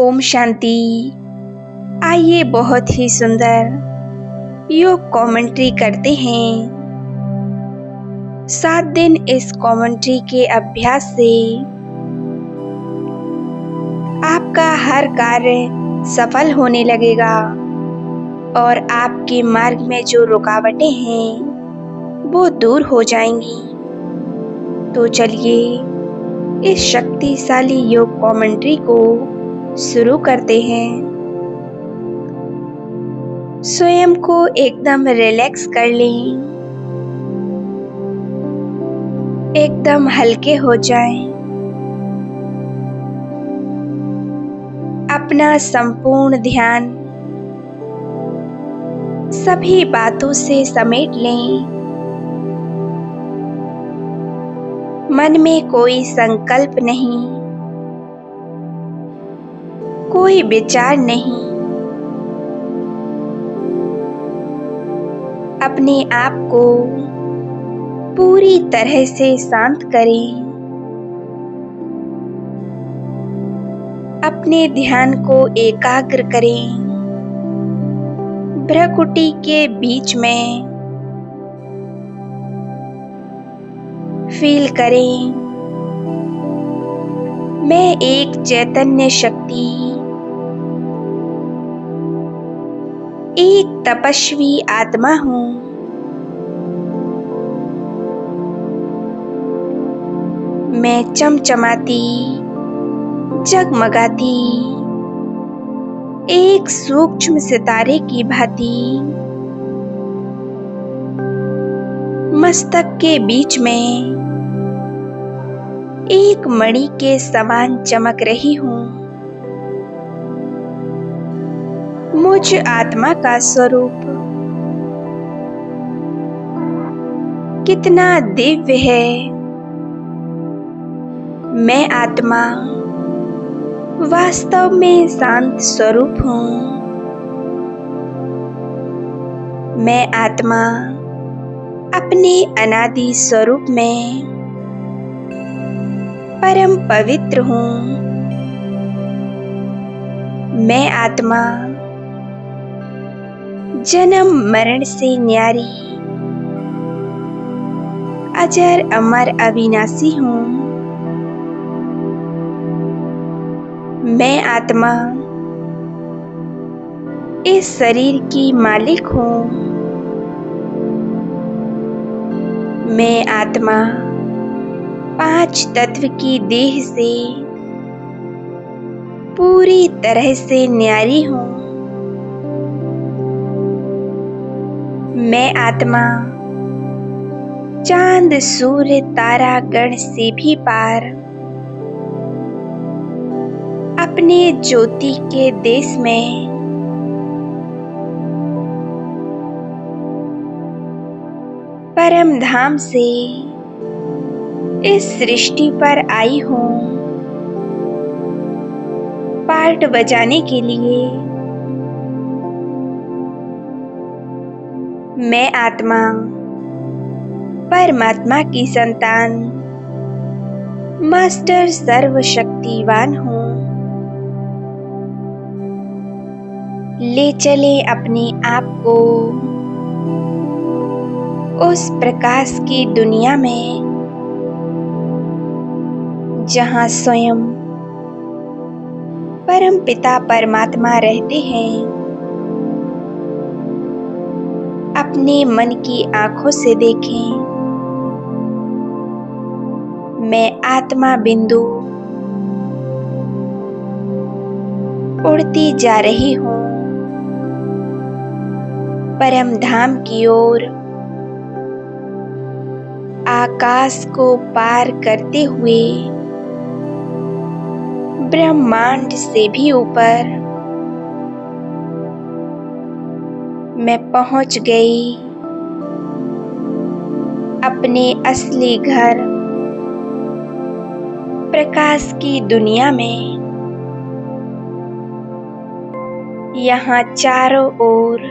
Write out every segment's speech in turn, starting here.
ओम शांति। आइए बहुत ही सुंदर योग कमेंट्री करते हैं। 7 दिन इस कमेंट्री के अभ्यास से आपका हर कार्य सफल होने लगेगा और आपके मार्ग में जो रुकावटें हैं वो दूर हो जाएंगी। तो चलिए इस शक्तिशाली योग कमेंट्री को शुरू करते हैं। स्वयं को एकदम रिलैक्स कर लें, एकदम हल्के हो जाएं। अपना संपूर्ण ध्यान सभी बातों से समेट लें। मन में कोई संकल्प नहीं, कोई विचार नहीं। अपने आप को पूरी तरह से शांत करें। अपने ध्यान को एकाग्र करें। भ्रुकुटी के बीच में फील करें, मैं एक चैतन्य शक्ति, एक तपस्वी आत्मा हूँ। मैं चमचमाती, जगमगाती एक सूक्ष्म सितारे की भांति मस्तक के बीच में एक मणि के समान चमक रही हूँ। मुझ आत्मा का स्वरूप कितना दिव्य है। मैं आत्मा वास्तव में शांत स्वरूप हूँ। मैं आत्मा अपने अनादि स्वरूप में परम पवित्र हूँ। मैं आत्मा जन्म मरण से न्यारी, अजर अमर अविनाशी हूँ। मैं आत्मा इस शरीर की मालिक हूँ। मैं आत्मा 5 तत्व की देह से पूरी तरह से न्यारी हूँ। मैं आत्मा चांद सूर्य तारा गण से भी पार अपने ज्योति के देश में परम धाम से इस सृष्टि पर आई हूँ, पार्ट बजाने के लिए। मैं आत्मा परमात्मा की संतान, मास्टर सर्वशक्तिवान हूँ। ले चले अपने आप को उस प्रकाश की दुनिया में जहाँ स्वयं परम पिता परमात्मा रहते हैं। अपने मन की आंखों से देखें, मैं आत्मा बिंदु उड़ती जा रही हूँ परम धाम की ओर, आकाश को पार करते हुए ब्रह्मांड से भी ऊपर मैं पहुंच गई अपने असली घर प्रकाश की दुनिया में। यहाँ चारों ओर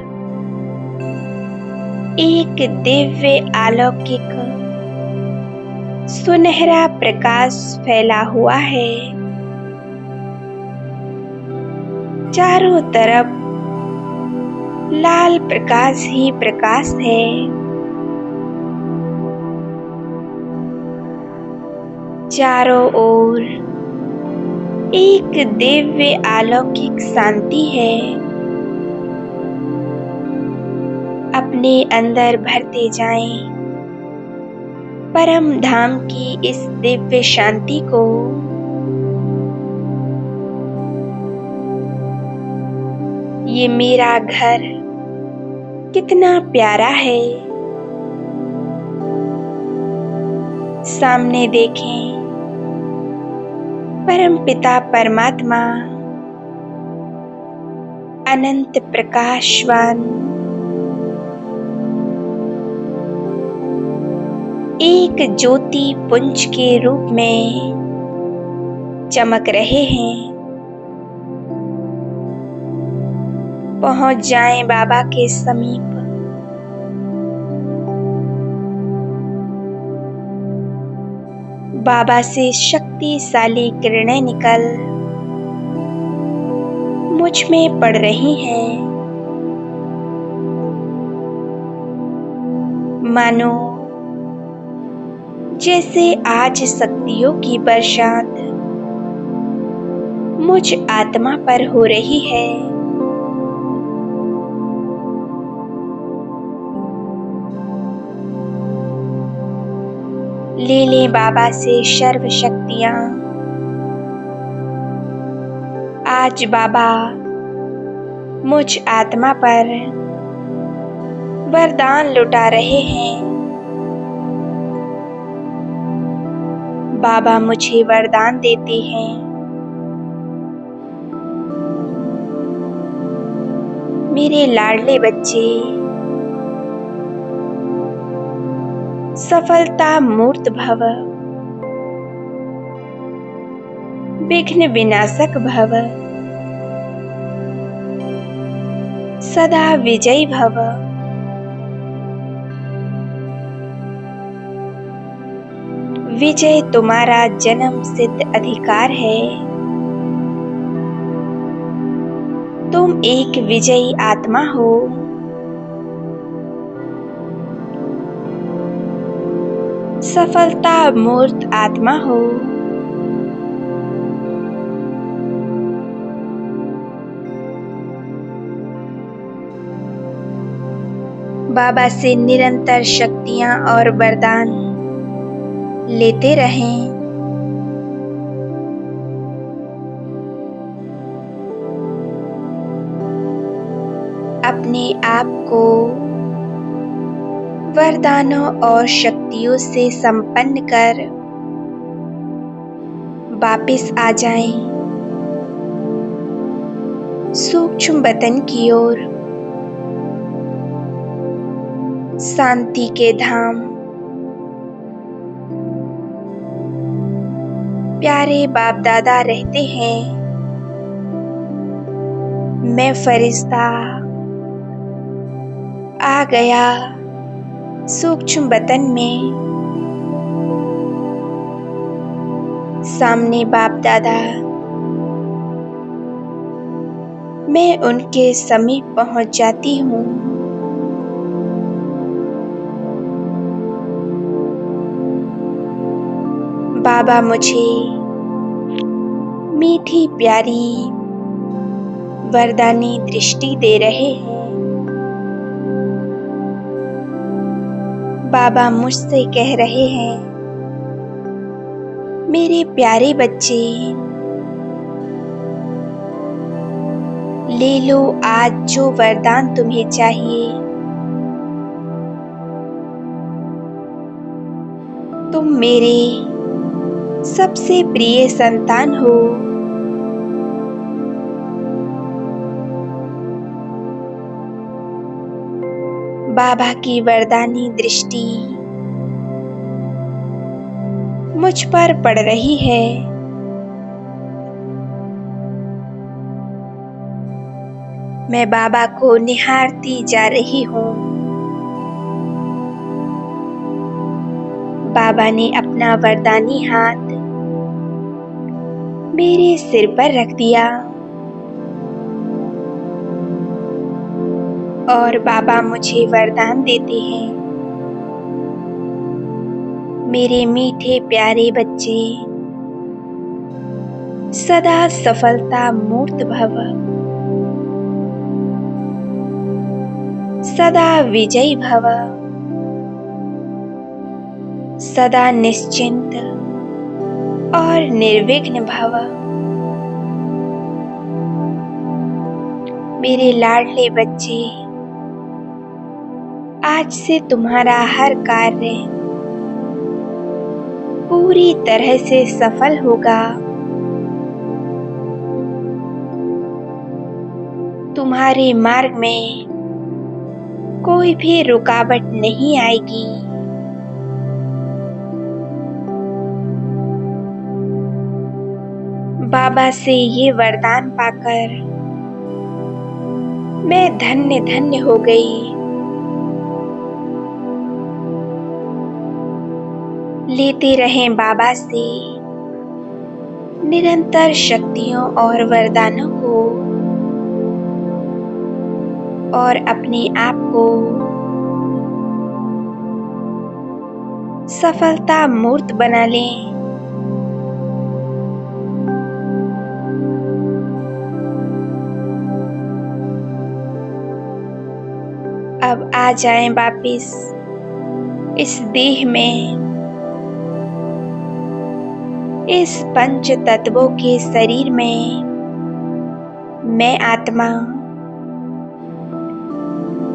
एक दिव्य अलौकिक सुनहरा प्रकाश फैला हुआ है। चारों तरफ लाल प्रकाश ही प्रकाश है। चारों ओर एक दिव्य अलौकिक शांति है। अपने अंदर भरते जाएं परम धाम की इस दिव्य शांति को। ये मेरा घर कितना प्यारा है। सामने देखें परम पिता परमात्मा अनंत प्रकाशवान एक ज्योति पुंज के रूप में चमक रहे हैं। पहुंच जाएं बाबा के समीप। बाबा से शक्तिशाली किरणें निकल मुझ में पड़ रही हैं। मानो जैसे आज शक्तियों की बरसात मुझ आत्मा पर हो रही है। ले ले बाबा से सर्व शक्तियां। आज बाबा मुझ आत्मा पर वरदान लुटा रहे हैं। बाबा मुझे वरदान देते हैं। मेरे लाडले बच्चे सफलता मूर्त भव, विघ्न विनाशक भव, सदा विजयी भव। विजय तुम्हारा जन्म सिद्ध अधिकार है। तुम एक विजयी आत्मा हो। सफलता मूर्त आत्मा हो। बाबा से निरंतर शक्तियां और वरदान लेते रहें। अपने आप को वरदानों और शक्तियों से संपन्न कर वापिस आ जाएं सूक्ष्म वतन की ओर, शांति के धाम। प्यारे बाप दादा रहते हैं। मैं फरिश्ता आ गया सूक्ष्म वतन में। सामने बाप दादा, मैं उनके समीप पहुंच जाती हूँ। बाबा मुझे मीठी प्यारी वरदानी दृष्टि दे रहे हैं। बाबा मुझसे कह रहे हैं, मेरे प्यारे बच्चे, ले लो आज जो वरदान तुम्हें चाहिए। तुम मेरे सबसे प्रिय संतान हो। बाबा की वरदानी दृष्टि मुझ पर पड़ रही है। मैं बाबा को निहारती जा रही हूँ। बाबा ने अपना वरदानी हाथ मेरे सिर पर रख दिया। और बाबा मुझे वरदान देते हैं, मेरे मीठे प्यारे बच्चे, सदा सफलता मूर्त भव, सदा विजयी भव, सदा निश्चिंत और निर्विघ्न भव। मेरे लाडले बच्चे, आज से तुम्हारा हर कार्य पूरी तरह से सफल होगा। तुम्हारे मार्ग में कोई भी रुकावट नहीं आएगी। बाबा से ये वरदान पाकर मैं धन्य धन्य हो गई। लेते रहें बाबा से निरंतर शक्तियों और वरदानों को, और अपने आप को सफलता मूर्त बना लें। अब आ जाएं वापिस इस देह में, इस पंच तत्वों के शरीर में। मैं आत्मा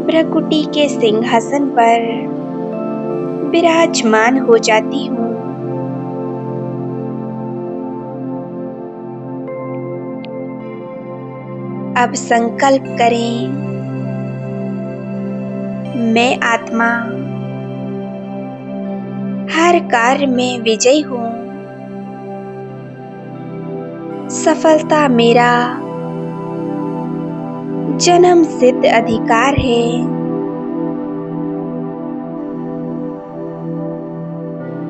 प्रकृति के सिंहासन पर विराजमान हो जाती हूँ। अब संकल्प करें, मैं आत्मा हर कार्य में विजयी हूँ। सफलता मेरा जन्म सिद्ध अधिकार है।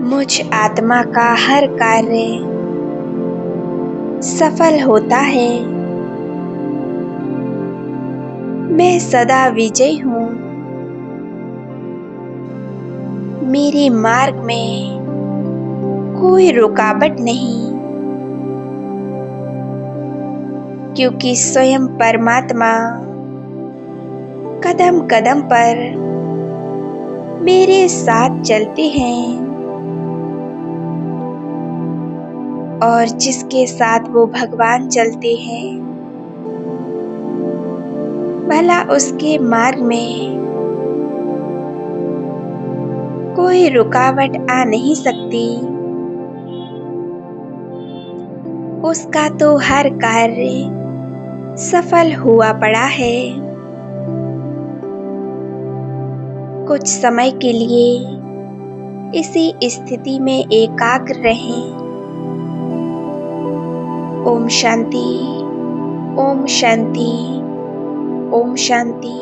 मुझ आत्मा का हर कार्य सफल होता है। मैं सदा विजयी हूँ। मेरे मार्ग में कोई रुकावट नहीं, क्योंकि स्वयं परमात्मा कदम कदम पर मेरे साथ चलते हैं, और जिसके साथ वो भगवान चलते हैं, भला उसके मार्ग में कोई रुकावट आ नहीं सकती। उसका तो हर कार्य सफल हुआ पड़ा है। कुछ समय के लिए इसी स्थिति में एकाग्र रहें। ओम शांति, ओम शांति, ओम शांति।